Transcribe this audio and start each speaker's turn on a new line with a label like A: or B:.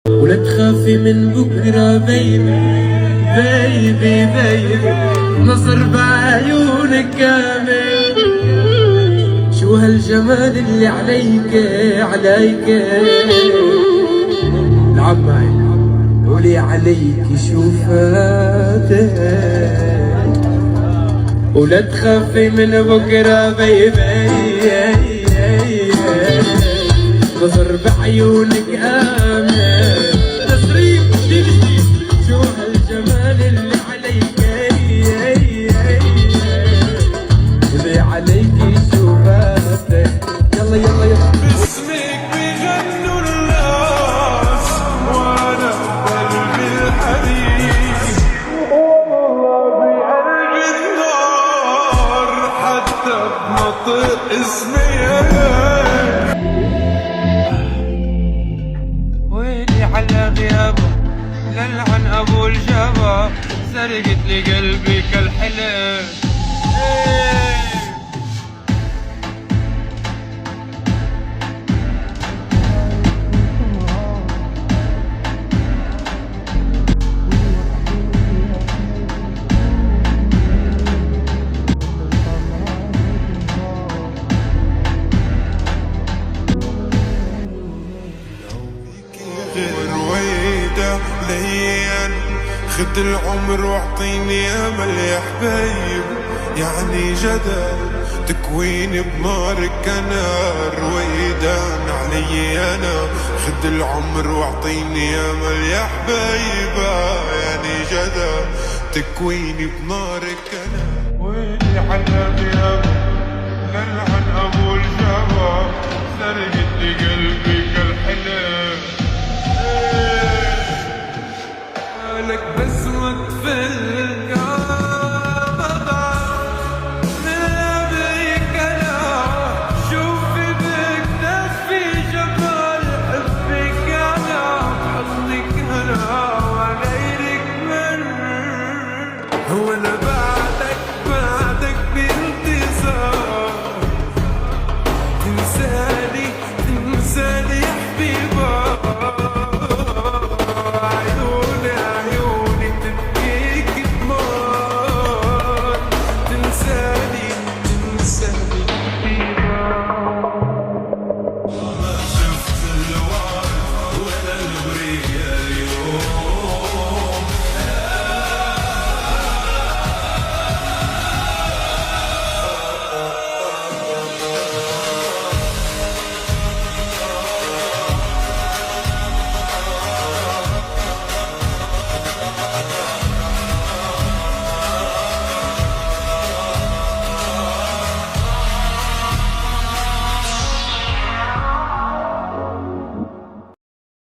A: ولا تخافي من بكرة بيبي بيبي بيبي، نظر بعيونك كامل. شو هالجمال اللي عليك عليك، لعب معي قولي عليك شو فاتك. ولا تخافي من بكرة بيبي، نظر بعيونك آمن. تصريف جديد، شو هالجمال اللي عليك اللي عليك شو فاتك. يلا يلا يلا
B: باسمك بيغنوا الناس وانا بقلبي الحديد، والله بقلبي النار حتى بنطق اسمي.
C: ويلي على غيابه للعن ابو الجبا، سرقت لي قلبي كالحلم.
B: رويدة لين خد العمر واعطيني امل يا حبايب، يعني جدل تكوين بنارك انا. رويدان علي انا، خد العمر واعطيني امل يا حبايب، يعني جدل تكوين بنارك انا. ويلي على غيابك للعن ابو الجبا، سرقت لي قلبي كالحلم.